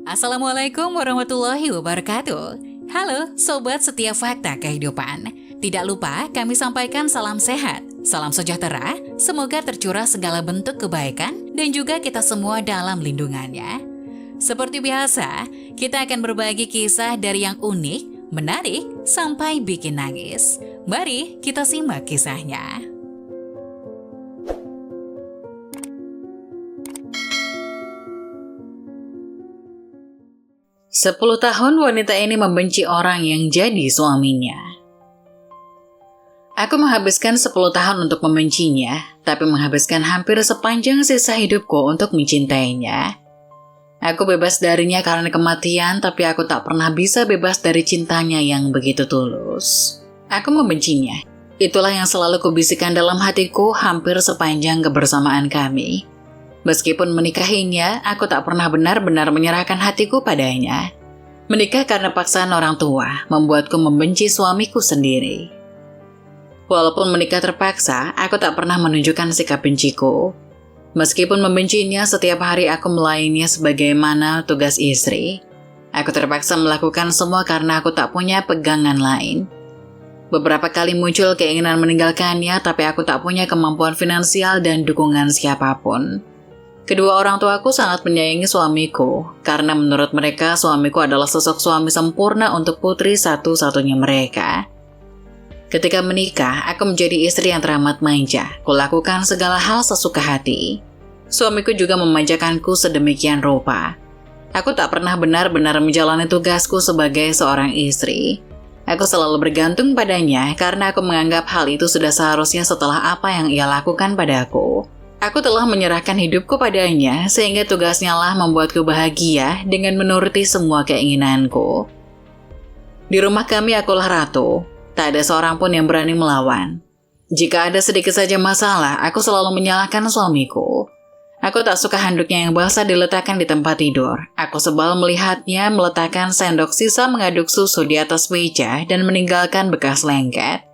Assalamualaikum warahmatullahi wabarakatuh. Halo Sobat Setiap Fakta Kehidupan. Tidak lupa kami sampaikan salam sehat, salam sejahtera, semoga tercurah segala bentuk kebaikan dan juga kita semua dalam lindungannya. Seperti biasa, kita akan berbagi kisah dari yang unik, menarik, sampai bikin nangis. Mari kita simak kisahnya. 10 tahun wanita ini membenci orang yang jadi suaminya. Aku menghabiskan 10 tahun untuk membencinya, tapi menghabiskan hampir sepanjang sisa hidupku untuk mencintainya. Aku bebas darinya karena kematian, tapi aku tak pernah bisa bebas dari cintanya yang begitu tulus. Aku membencinya. Itulah yang selalu kubisikkan dalam hatiku hampir sepanjang kebersamaan kami. Meskipun menikahinya, aku tak pernah benar-benar menyerahkan hatiku padanya. Menikah karena paksaan orang tua membuatku membenci suamiku sendiri. Walaupun menikah terpaksa, aku tak pernah menunjukkan sikap benciku. Meskipun membencinya, setiap hari aku melayaninya sebagaimana tugas istri. Aku terpaksa melakukan semua karena aku tak punya pegangan lain. Beberapa kali muncul keinginan meninggalkannya, tapi aku tak punya kemampuan finansial dan dukungan siapapun. Kedua orang tuaku sangat menyayangi suamiku, karena menurut mereka suamiku adalah sosok suami sempurna untuk putri satu-satunya mereka. Ketika menikah, aku menjadi istri yang teramat manja, kulakukan segala hal sesuka hati. Suamiku juga memanjakanku sedemikian rupa. Aku tak pernah benar-benar menjalani tugasku sebagai seorang istri. Aku selalu bergantung padanya karena aku menganggap hal itu sudah seharusnya setelah apa yang ia lakukan padaku. Aku telah menyerahkan hidupku padanya, sehingga tugasnya lah membuatku bahagia dengan menuruti semua keinginanku. Di rumah kami akulah ratu, tak ada seorang pun yang berani melawan. Jika ada sedikit saja masalah, aku selalu menyalahkan suamiku. Aku tak suka handuknya yang basah diletakkan di tempat tidur. Aku sebal melihatnya meletakkan sendok sisa mengaduk susu di atas meja dan meninggalkan bekas lengket.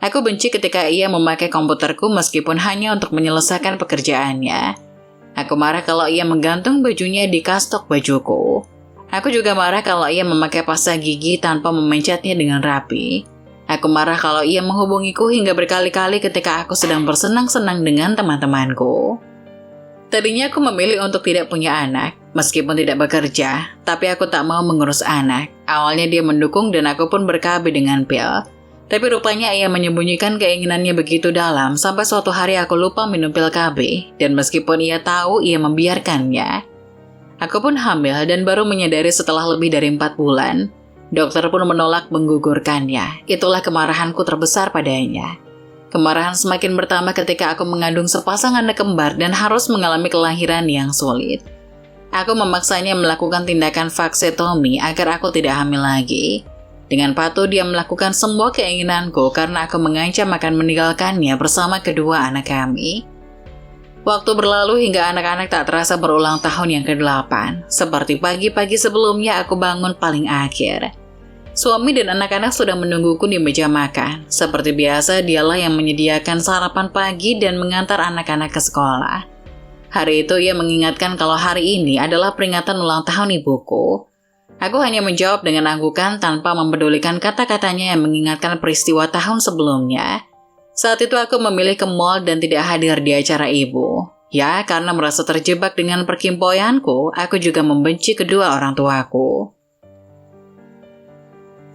Aku benci ketika ia memakai komputerku meskipun hanya untuk menyelesaikan pekerjaannya. Aku marah kalau ia menggantung bajunya di kastok bajuku. Aku juga marah kalau ia memakai pasta gigi tanpa memencetnya dengan rapi. Aku marah kalau ia menghubungiku hingga berkali-kali ketika aku sedang bersenang-senang dengan teman-temanku. Tadinya aku memilih untuk tidak punya anak, meskipun tidak bekerja, tapi aku tak mau mengurus anak. Awalnya dia mendukung dan aku pun berKB dengan pil. Tapi rupanya ia menyembunyikan keinginannya begitu dalam sampai suatu hari aku lupa minum pil KB, dan meskipun ia tahu, ia membiarkannya. Aku pun hamil dan baru menyadari setelah lebih dari 4 bulan. Dokter pun menolak menggugurkannya. Itulah kemarahanku terbesar padanya. Kemarahan semakin bertambah ketika aku mengandung sepasang anak kembar dan harus mengalami kelahiran yang sulit. Aku memaksanya melakukan tindakan vaksetomi agar aku tidak hamil lagi. Dengan patuh dia melakukan semua keinginanku karena aku mengancam akan meninggalkannya bersama kedua anak kami. Waktu berlalu hingga anak-anak tak terasa berulang tahun yang ke-8. Seperti pagi-pagi sebelumnya aku bangun paling akhir. Suami dan anak-anak sudah menungguku di meja makan. Seperti biasa dialah yang menyediakan sarapan pagi dan mengantar anak-anak ke sekolah. Hari itu ia mengingatkan kalau hari ini adalah peringatan ulang tahun ibuku. Aku hanya menjawab dengan anggukan tanpa mempedulikan kata-katanya yang mengingatkan peristiwa tahun sebelumnya. Saat itu aku memilih ke mall dan tidak hadir di acara ibu. Ya, karena merasa terjebak dengan perkimpoianku, aku juga membenci kedua orang tuaku.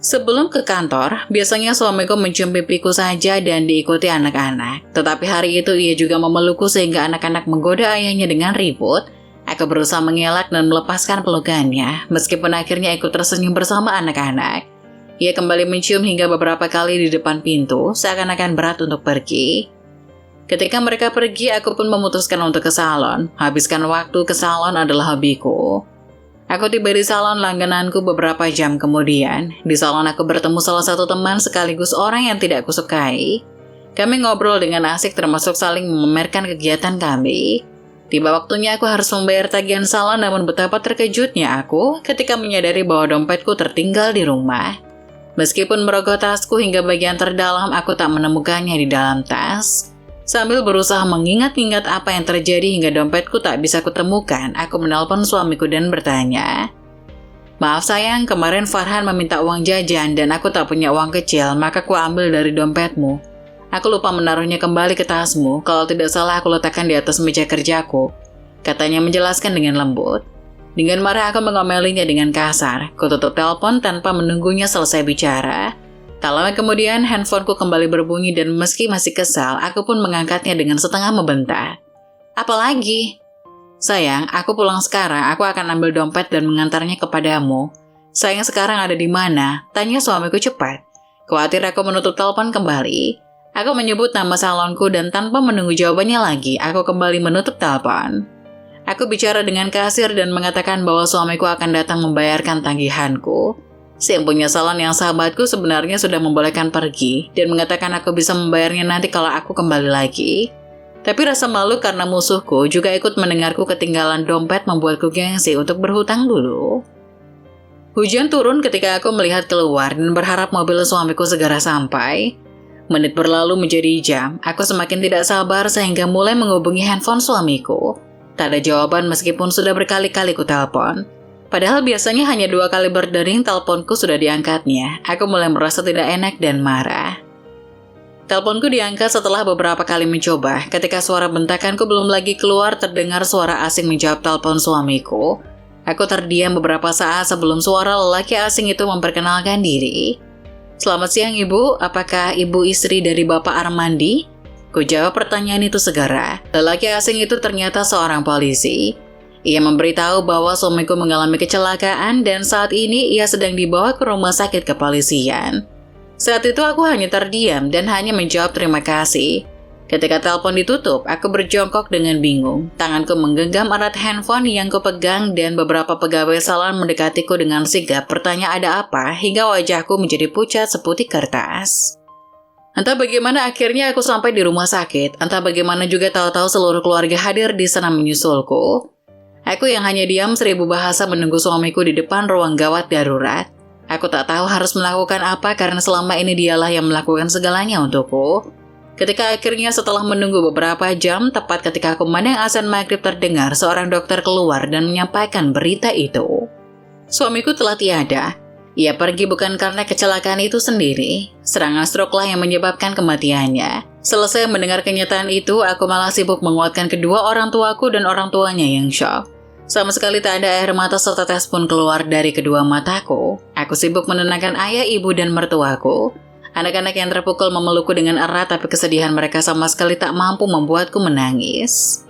Sebelum ke kantor, biasanya suamiku mencium pipiku saja dan diikuti anak-anak. Tetapi hari itu ia juga memelukku sehingga anak-anak menggoda ayahnya dengan ribut. Aku berusaha mengelak dan melepaskan pelukannya, meskipun akhirnya ikut tersenyum bersama anak-anak. Ia kembali mencium hingga beberapa kali di depan pintu, seakan-akan berat untuk pergi. Ketika mereka pergi, aku pun memutuskan untuk ke salon. Habiskan waktu ke salon adalah hobiku. Aku tiba di salon langgananku beberapa jam kemudian. Di salon aku bertemu salah satu teman sekaligus orang yang tidak kusukai. Kami ngobrol dengan asik termasuk saling memamerkan kegiatan kami. Tiba waktunya aku harus membayar tagihan salon, namun betapa terkejutnya aku ketika menyadari bahwa dompetku tertinggal di rumah. Meskipun merogoh tasku hingga bagian terdalam, aku tak menemukannya di dalam tas. Sambil berusaha mengingat-ingat apa yang terjadi hingga dompetku tak bisa kutemukan, aku menelpon suamiku dan bertanya, "Maaf sayang, kemarin Farhan meminta uang jajan dan aku tak punya uang kecil, maka ku ambil dari dompetmu. Aku lupa menaruhnya kembali ke tasmu, kalau tidak salah aku letakkan di atas meja kerjaku," katanya menjelaskan dengan lembut. Dengan marah aku mengomelinya dengan kasar. Ku tutup telepon tanpa menunggunya selesai bicara. Tak lama kemudian handphoneku kembali berbunyi dan meski masih kesal, aku pun mengangkatnya dengan setengah membentak. "Apalagi?" "Sayang, aku pulang sekarang, aku akan ambil dompet dan mengantarnya kepadamu." "Sayang sekarang ada di mana?" tanya suamiku cepat. Khawatir aku menutup telepon kembali. Aku menyebut nama salonku dan tanpa menunggu jawabannya lagi, aku kembali menutup telepon. Aku bicara dengan kasir dan mengatakan bahwa suamiku akan datang membayarkan tagihanku. Si empunya salon yang sahabatku sebenarnya sudah membolehkan pergi dan mengatakan aku bisa membayarnya nanti kalau aku kembali lagi. Tapi rasa malu karena musuhku juga ikut mendengarku ketinggalan dompet membuatku gengsi untuk berhutang dulu. Hujan turun ketika aku melihat keluar dan berharap mobil suamiku segera sampai. Menit berlalu menjadi jam, aku semakin tidak sabar sehingga mulai menghubungi handphone suamiku. Tak ada jawaban meskipun sudah berkali-kali ku telepon. Padahal biasanya hanya 2 kali berdering teleponku sudah diangkatnya. Aku mulai merasa tidak enak dan marah. Teleponku diangkat setelah beberapa kali mencoba. Ketika suara bentakanku belum lagi keluar, terdengar suara asing menjawab telepon suamiku. Aku terdiam beberapa saat sebelum suara lelaki asing itu memperkenalkan diri. "Selamat siang ibu, apakah ibu istri dari Bapak Armandi?" Ku jawab pertanyaan itu segera. Lelaki asing itu ternyata seorang polisi. Ia memberitahu bahwa suamiku mengalami kecelakaan dan saat ini ia sedang dibawa ke rumah sakit kepolisian. Saat itu aku hanya terdiam dan hanya menjawab terima kasih. Ketika telepon ditutup, aku berjongkok dengan bingung. Tanganku menggenggam erat handphone yang kupegang dan beberapa pegawai salon mendekatiku dengan sigap bertanya ada apa hingga wajahku menjadi pucat seputih kertas. Entah bagaimana akhirnya aku sampai di rumah sakit, entah bagaimana juga tahu-tahu seluruh keluarga hadir di sana menyusulku. Aku yang hanya diam 1000 bahasa menunggu suamiku di depan ruang gawat darurat. Aku tak tahu harus melakukan apa karena selama ini dialah yang melakukan segalanya untukku. Ketika akhirnya setelah menunggu beberapa jam, tepat ketika kumandang azan maghrib terdengar seorang dokter keluar dan menyampaikan berita itu. Suamiku telah tiada. Ia pergi bukan karena kecelakaan itu sendiri. Serangan stroke lah yang menyebabkan kematiannya. Selesai mendengar kenyataan itu, aku malah sibuk menguatkan kedua orang tuaku dan orang tuanya yang syok. Sama sekali tak ada air mata setetes pun keluar dari kedua mataku. Aku sibuk menenangkan ayah, ibu, dan mertuaku. Anak-anak yang terpukul memelukku dengan erat, tapi kesedihan mereka sama sekali tak mampu membuatku menangis.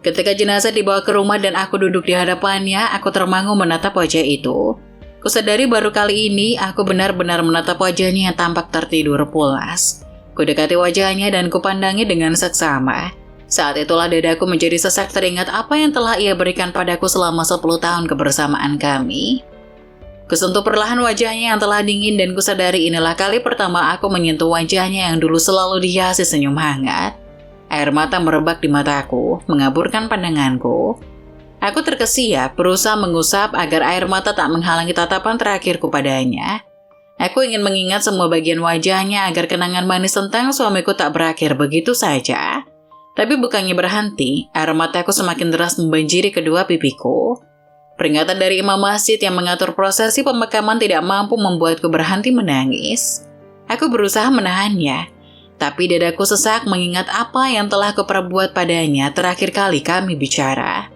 Ketika jenazah dibawa ke rumah dan aku duduk di hadapannya, aku termangu menatap wajah itu. Kusadari baru kali ini aku benar-benar menatap wajahnya yang tampak tertidur pulas. Kudekati wajahnya dan kupandangi dengan seksama. Saat itulah dadaku menjadi sesak teringat apa yang telah ia berikan padaku selama 10 tahun kebersamaan kami. Kusentuh perlahan wajahnya yang telah dingin dan kusadari inilah kali pertama aku menyentuh wajahnya yang dulu selalu dihiasi senyum hangat. Air mata merebak di mataku, mengaburkan pandanganku. Aku terkesiap, berusaha mengusap agar air mata tak menghalangi tatapan terakhirku padanya. Aku ingin mengingat semua bagian wajahnya agar kenangan manis tentang suamiku tak berakhir begitu saja. Tapi bukannya berhenti, air mataku semakin deras membanjiri kedua pipiku. Peringatan dari imam masjid yang mengatur prosesi pemakaman tidak mampu membuatku berhenti menangis. Aku berusaha menahannya, tapi dadaku sesak mengingat apa yang telah kuperbuat padanya terakhir kali kami bicara.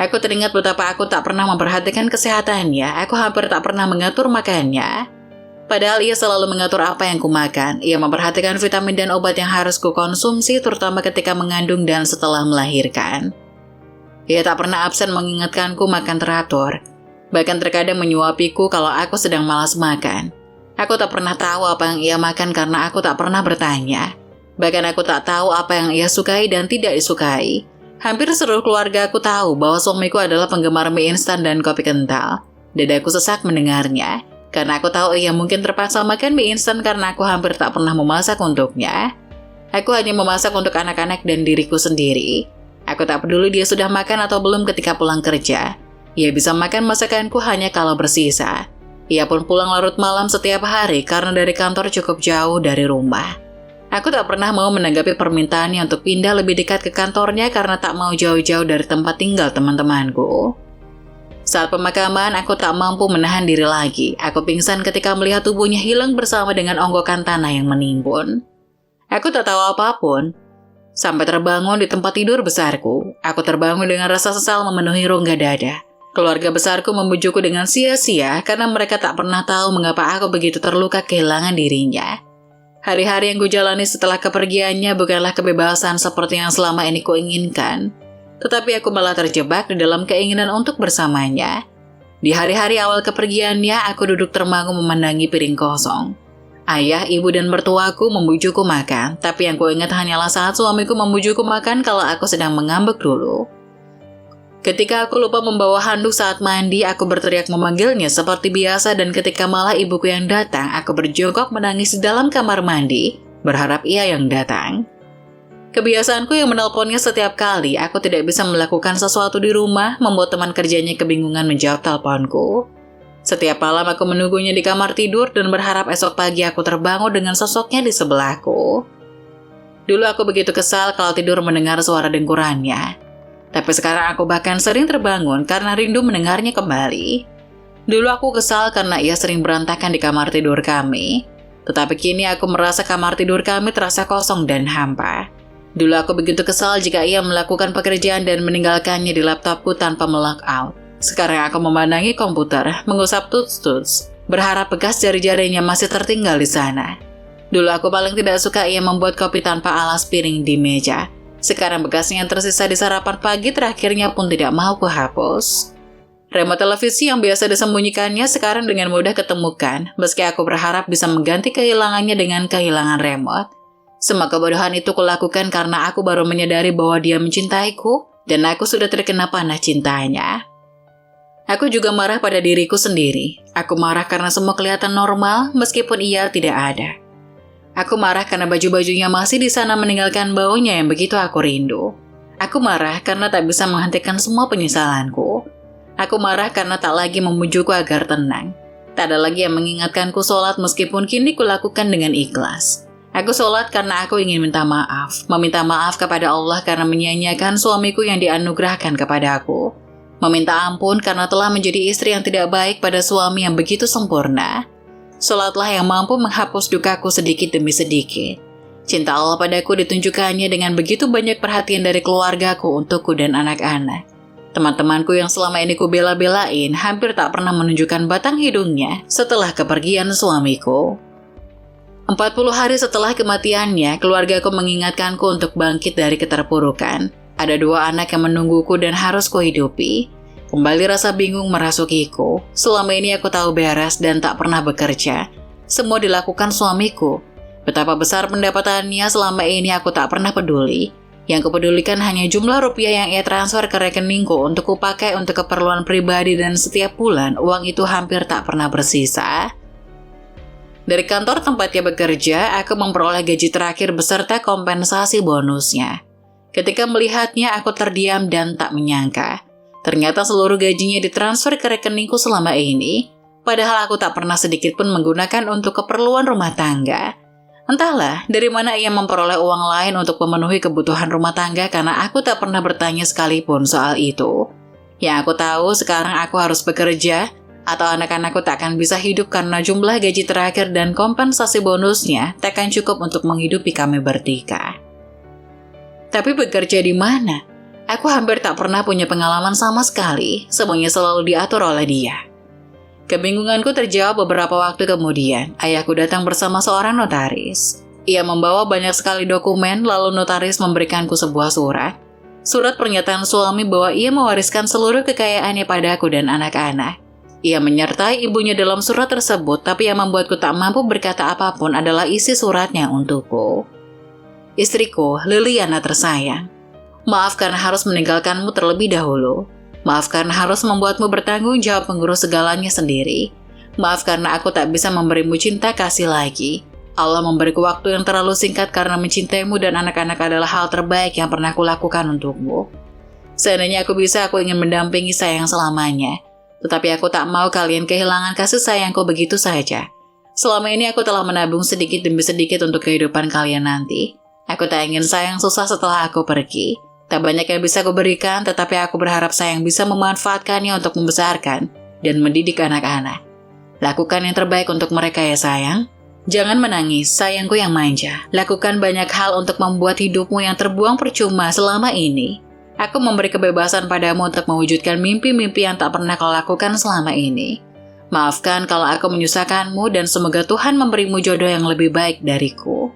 Aku teringat betapa aku tak pernah memperhatikan kesehatannya, aku hampir tak pernah mengatur makannya. Padahal ia selalu mengatur apa yang kumakan. Ia memperhatikan vitamin dan obat yang harus kukonsumsi, terutama ketika mengandung dan setelah melahirkan. Ia tak pernah absen mengingatkanku makan teratur. Bahkan terkadang menyuapiku kalau aku sedang malas makan. Aku tak pernah tahu apa yang ia makan karena aku tak pernah bertanya. Bahkan aku tak tahu apa yang ia sukai dan tidak disukai. Hampir seluruh keluarga aku tahu bahwa suamiku adalah penggemar mie instan dan kopi kental. Dadaku sesak mendengarnya. Karena aku tahu ia mungkin terpaksa makan mie instan karena aku hampir tak pernah memasak untuknya. Aku hanya memasak untuk anak-anak dan diriku sendiri. Aku tak peduli dia sudah makan atau belum ketika pulang kerja. Ia bisa makan masakanku hanya kalau bersisa. Ia pun pulang larut malam setiap hari karena dari kantor cukup jauh dari rumah. Aku tak pernah mau menanggapi permintaannya untuk pindah lebih dekat ke kantornya karena tak mau jauh-jauh dari tempat tinggal teman-temanku. Saat pemakaman, aku tak mampu menahan diri lagi. Aku pingsan ketika melihat tubuhnya hilang bersama dengan onggokan tanah yang menimbun. Aku tak tahu apapun. Sampai terbangun di tempat tidur besarku. Aku terbangun dengan rasa sesal memenuhi rongga dada. Keluarga besarku membujukku dengan sia-sia karena mereka tak pernah tahu mengapa aku begitu terluka kehilangan dirinya. Hari-hari yang kujalani setelah kepergiannya bukanlah kebebasan seperti yang selama ini kuinginkan. Tetapi aku malah terjebak di dalam keinginan untuk bersamanya. Di hari-hari awal kepergiannya, aku duduk termangu memandangi piring kosong. Ayah, ibu, dan mertuaku membujukku makan, tapi yang kuingat hanyalah saat suamiku membujukku makan kalau aku sedang mengambek dulu. Ketika aku lupa membawa handuk saat mandi, aku berteriak memanggilnya seperti biasa dan ketika malah ibuku yang datang, aku berjongkok menangis di dalam kamar mandi, berharap ia yang datang. Kebiasaanku yang menelponnya setiap kali aku tidak bisa melakukan sesuatu di rumah membuat teman kerjanya kebingungan menjawab teleponku. Setiap malam aku menunggunya di kamar tidur dan berharap esok pagi aku terbangun dengan sosoknya di sebelahku. Dulu aku begitu kesal kalau tidur mendengar suara dengkurannya. Tapi sekarang aku bahkan sering terbangun karena rindu mendengarnya kembali. Dulu aku kesal karena ia sering berantakan di kamar tidur kami. Tetapi kini aku merasa kamar tidur kami terasa kosong dan hampa. Dulu aku begitu kesal jika ia melakukan pekerjaan dan meninggalkannya di laptopku tanpa melock out. Sekarang aku memandangi komputer, mengusap tuts-tuts, berharap bekas jari-jarinya masih tertinggal di sana. Dulu aku paling tidak suka ia membuat kopi tanpa alas piring di meja. Sekarang bekasnya yang tersisa di sarapan pagi terakhirnya pun tidak mau kuhapus. Remote televisi yang biasa disembunyikannya sekarang dengan mudah ketemukan, meski aku berharap bisa mengganti kehilangannya dengan kehilangan remote. Semua kebodohan itu kulakukan karena aku baru menyadari bahwa dia mencintaiku, dan aku sudah terkena panah cintanya. Aku juga marah pada diriku sendiri. Aku marah karena semua kelihatan normal, meskipun ia tidak ada. Aku marah karena baju-bajunya masih di sana meninggalkan baunya yang begitu aku rindu. Aku marah karena tak bisa menghentikan semua penyesalanku. Aku marah karena tak lagi memujukku agar tenang. Tak ada lagi yang mengingatkanku sholat meskipun kini kulakukan dengan ikhlas. Aku sholat karena aku ingin minta maaf. Meminta maaf kepada Allah karena menyia-nyiakan suamiku yang dianugerahkan kepada aku. Meminta ampun karena telah menjadi istri yang tidak baik pada suami yang begitu sempurna. Sholatlah yang mampu menghapus dukaku sedikit demi sedikit. Cinta Allah padaku ditunjukkannya dengan begitu banyak perhatian dari keluargaku untukku dan anak-anak. Teman-temanku yang selama ini kubela-belain hampir tak pernah menunjukkan batang hidungnya setelah kepergian suamiku. 40 hari setelah kematiannya, keluargaku mengingatkanku untuk bangkit dari keterpurukan. Ada 2 anak yang menungguku dan harus kuhidupi. Kembali rasa bingung merasukiku. Selama ini aku tahu beres dan tak pernah bekerja. Semua dilakukan suamiku. Betapa besar pendapatannya selama ini aku tak pernah peduli. Yang kupedulikan hanya jumlah rupiah yang ia transfer ke rekeningku untuk kupakai untuk keperluan pribadi dan setiap bulan uang itu hampir tak pernah bersisa. Dari kantor tempat ia bekerja, aku memperoleh gaji terakhir beserta kompensasi bonusnya. Ketika melihatnya, aku terdiam dan tak menyangka. Ternyata seluruh gajinya ditransfer ke rekeningku selama ini, padahal aku tak pernah sedikit pun menggunakan untuk keperluan rumah tangga. Entahlah, dari mana ia memperoleh uang lain untuk memenuhi kebutuhan rumah tangga karena aku tak pernah bertanya sekalipun soal itu. Yang aku tahu, sekarang aku harus bekerja, atau anak-anakku tak akan bisa hidup karena jumlah gaji terakhir dan kompensasi bonusnya tak akan cukup untuk menghidupi kami bertiga. Tapi bekerja di mana? Aku hampir tak pernah punya pengalaman sama sekali, semuanya selalu diatur oleh dia. Kebingunganku terjawab beberapa waktu kemudian, ayahku datang bersama seorang notaris. Ia membawa banyak sekali dokumen, lalu notaris memberikanku sebuah surat. Surat pernyataan suami bahwa ia mewariskan seluruh kekayaannya padaku dan anak-anak. Ia menyertai ibunya dalam surat tersebut, tapi yang membuatku tak mampu berkata apapun adalah isi suratnya untukku. Istriku, Liliana tersayang. Maaf karena harus meninggalkanmu terlebih dahulu. Maaf karena harus membuatmu bertanggung jawab mengurus segalanya sendiri. Maaf karena aku tak bisa memberimu cinta kasih lagi. Allah memberiku waktu yang terlalu singkat karena mencintaimu dan anak-anak adalah hal terbaik yang pernah kulakukan untukmu. Seandainya aku bisa, aku ingin mendampingi sayang selamanya. Tetapi aku tak mau kalian kehilangan kasih sayangku begitu saja. Selama ini aku telah menabung sedikit demi sedikit untuk kehidupan kalian nanti. Aku tak ingin sayang susah setelah aku pergi. Tak banyak yang bisa aku berikan, tetapi aku berharap sayang bisa memanfaatkannya untuk membesarkan dan mendidik anak-anak. Lakukan yang terbaik untuk mereka ya sayang. Jangan menangis, sayangku yang manja. Lakukan banyak hal untuk membuat hidupmu yang terbuang percuma selama ini. Aku memberi kebebasan padamu untuk mewujudkan mimpi-mimpi yang tak pernah kau lakukan selama ini. Maafkan kalau aku menyusahkanmu dan semoga Tuhan memberimu jodoh yang lebih baik dariku.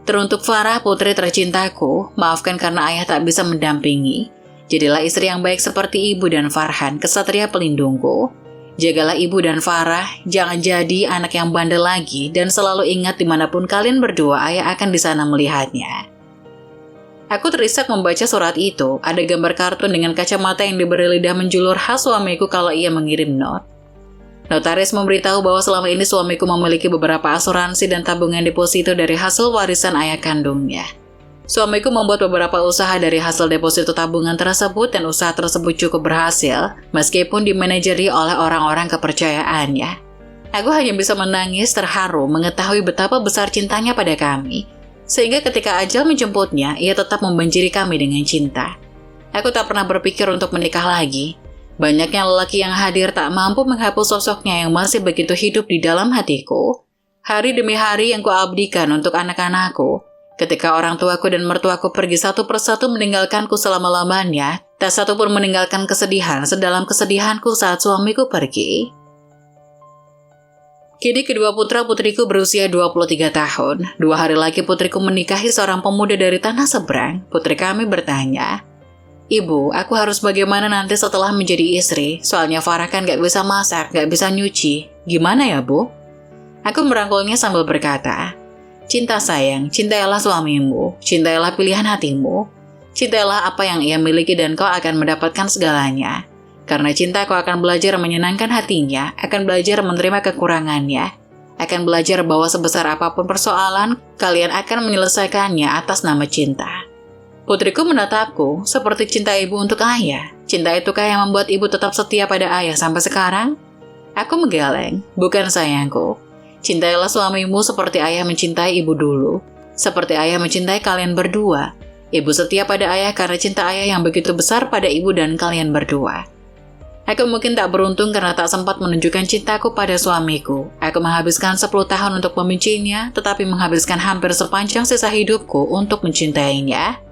Teruntuk Farah, putri tercintaku, maafkan karena ayah tak bisa mendampingi. Jadilah istri yang baik seperti ibu dan Farhan, kesatria pelindungku. Jagalah ibu dan Farah, jangan jadi anak yang bandel lagi dan selalu ingat dimanapun kalian berdua, ayah akan di sana melihatnya. Aku terisak membaca surat itu, ada gambar kartun dengan kacamata yang diberi lidah menjulur khas suamiku kalau ia mengirim not. Notaris memberitahu bahwa selama ini suamiku memiliki beberapa asuransi dan tabungan deposito dari hasil warisan ayah kandungnya. Suamiku membuat beberapa usaha dari hasil deposito tabungan tersebut dan usaha tersebut cukup berhasil, meskipun dimanajeri oleh orang-orang kepercayaannya. Aku hanya bisa menangis terharu mengetahui betapa besar cintanya pada kami, sehingga ketika ajal menjemputnya, ia tetap membanjiri kami dengan cinta. Aku tak pernah berpikir untuk menikah lagi. Banyaknya lelaki yang hadir tak mampu menghapus sosoknya yang masih begitu hidup di dalam hatiku. Hari demi hari yang kuabdikan untuk anak-anakku. Ketika orang tuaku dan mertuaku pergi satu persatu meninggalkanku selama-lamanya, tak satu pun meninggalkan kesedihan sedalam kesedihanku saat suamiku pergi. Kini kedua putra-putriku berusia 23 tahun. 2 hari lagi putriku menikahi seorang pemuda dari tanah seberang. Putri kami bertanya, "Ibu, aku harus bagaimana nanti setelah menjadi istri? Soalnya Farah kan gak bisa masak, gak bisa nyuci. Gimana ya, Bu?" Aku merangkulnya sambil berkata, "Cinta sayang, cintailah suamimu, cintailah pilihan hatimu. Cintailah apa yang ia miliki dan kau akan mendapatkan segalanya. Karena cinta kau akan belajar menyenangkan hatinya, akan belajar menerima kekurangannya, akan belajar bahwa sebesar apapun persoalan, kalian akan menyelesaikannya atas nama cinta." Putriku menatapku seperti cinta ibu untuk ayah. Cinta itukah yang membuat ibu tetap setia pada ayah sampai sekarang? Aku menggeleng, "Bukan sayangku. Cintailah suamimu seperti ayah mencintai ibu dulu. Seperti ayah mencintai kalian berdua. Ibu setia pada ayah karena cinta ayah yang begitu besar pada ibu dan kalian berdua." Aku mungkin tak beruntung karena tak sempat menunjukkan cintaku pada suamiku. Aku menghabiskan 10 tahun untuk membencinya, tetapi menghabiskan hampir sepanjang sisa hidupku untuk mencintainya.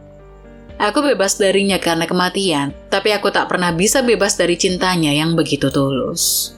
Aku bebas darinya karena kematian, tapi aku tak pernah bisa bebas dari cintanya yang begitu tulus.